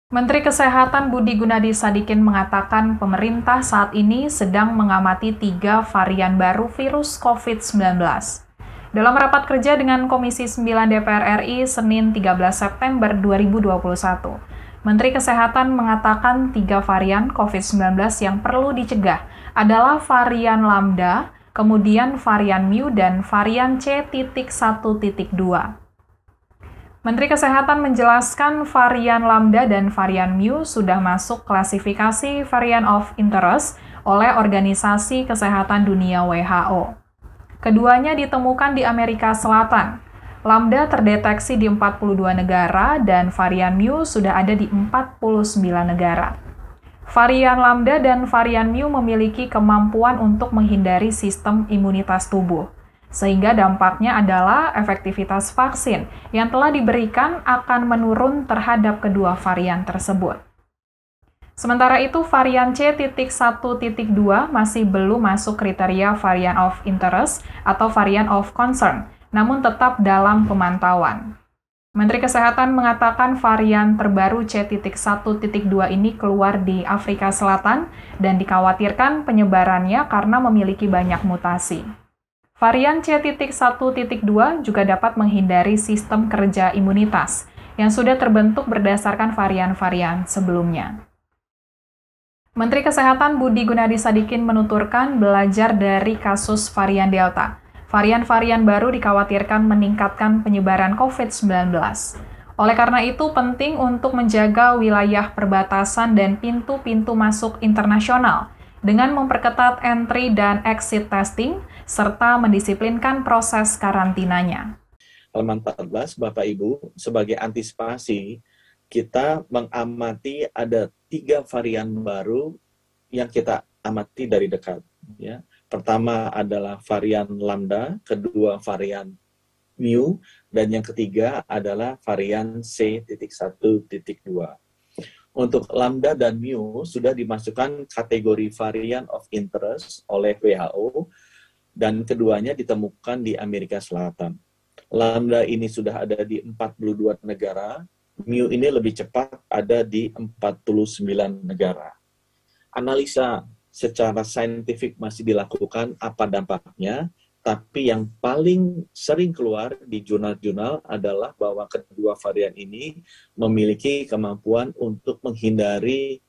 Menteri Kesehatan Budi Gunadi Sadikin mengatakan pemerintah saat ini sedang mengamati 3 varian baru virus COVID-19. Dalam rapat kerja dengan Komisi 9 DPR RI Senin 13 September 2021, Menteri Kesehatan mengatakan 3 varian COVID-19 yang perlu dicegah adalah varian Lambda, kemudian varian Mu, dan varian C.1.2. Menteri Kesehatan menjelaskan varian Lambda dan varian Mu sudah masuk klasifikasi varian of interest oleh Organisasi Kesehatan Dunia WHO. Keduanya ditemukan di Amerika Selatan. Lambda terdeteksi di 42 negara dan varian Mu sudah ada di 49 negara. Varian Lambda dan varian Mu memiliki kemampuan untuk menghindari sistem imunitas tubuh, sehingga dampaknya adalah efektivitas vaksin yang telah diberikan akan menurun terhadap kedua varian tersebut. Sementara itu, varian C.1.2 masih belum masuk kriteria varian of interest atau varian of concern, namun tetap dalam pemantauan. Menteri Kesehatan mengatakan varian terbaru C.1.2 ini keluar di Afrika Selatan dan dikhawatirkan penyebarannya karena memiliki banyak mutasi. Varian C.1.2 juga dapat menghindari sistem kerja imunitas yang sudah terbentuk berdasarkan varian-varian sebelumnya. Menteri Kesehatan Budi Gunadi Sadikin menuturkan belajar dari kasus varian Delta. Varian-varian baru dikhawatirkan meningkatkan penyebaran COVID-19. Oleh karena itu, penting untuk menjaga wilayah perbatasan dan pintu-pintu masuk internasional dengan memperketat entry dan exit testing, serta mendisiplinkan proses karantinanya. Halaman 14, Bapak Ibu, sebagai antisipasi, kita mengamati ada 3 varian baru yang kita amati dari dekat. Ya. Pertama adalah varian Lambda, kedua varian Mu, dan yang ketiga adalah varian C.1.2. Untuk Lambda dan Mu sudah dimasukkan kategori varian of interest oleh WHO, dan keduanya ditemukan di Amerika Selatan. Lambda ini sudah ada di 42 negara, Mu ini lebih cepat ada di 49 negara. Analisa secara saintifik masih dilakukan apa dampaknya, tapi yang paling sering keluar di jurnal-jurnal adalah bahwa kedua varian ini memiliki kemampuan untuk menghindari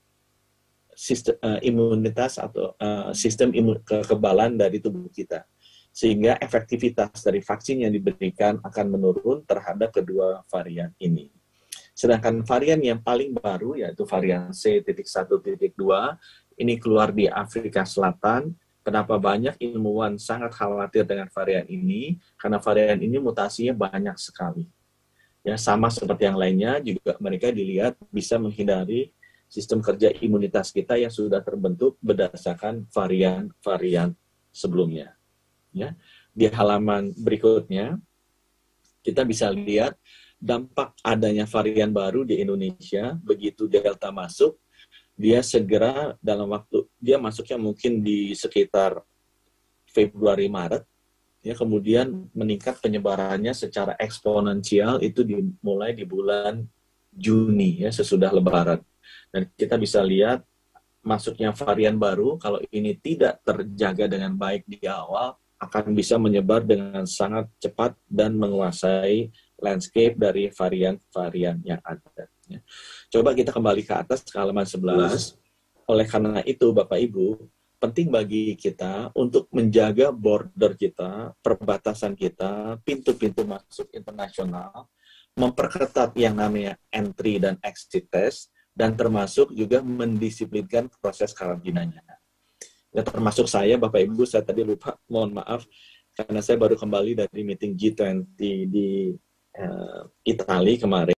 sistem imunitas atau sistem kekebalan dari tubuh kita, sehingga efektivitas dari vaksin yang diberikan akan menurun terhadap kedua varian ini. Sedangkan varian yang paling baru yaitu varian C.1.2 ini keluar di Afrika Selatan. Kenapa banyak ilmuwan sangat khawatir dengan varian ini? Karena varian ini mutasinya banyak sekali. Ya, sama seperti yang lainnya juga mereka dilihat bisa menghindari sistem kerja imunitas kita yang sudah terbentuk berdasarkan varian-varian sebelumnya. Ya. Di halaman berikutnya, kita bisa lihat dampak adanya varian baru di Indonesia. Begitu Delta masuk, dia segera dalam waktu, dia masuknya mungkin di sekitar Februari-Maret, ya, kemudian meningkat penyebarannya secara eksponensial itu dimulai di bulan Juni, ya, sesudah Lebaran. Dan kita bisa lihat masuknya varian baru, kalau ini tidak terjaga dengan baik di awal, akan bisa menyebar dengan sangat cepat dan menguasai landscape dari varian-varian yang ada. Ya. Coba kita kembali ke atas ke halaman 11. Oleh karena itu, Bapak Ibu, penting bagi kita untuk menjaga border kita, perbatasan kita, pintu-pintu masuk internasional, memperketat yang namanya entry dan exit test, dan termasuk juga mendisiplinkan proses karantinanya. Ya, termasuk saya, Bapak Ibu, saya tadi lupa, mohon maaf, karena saya baru kembali dari meeting G20 di Italia kemarin.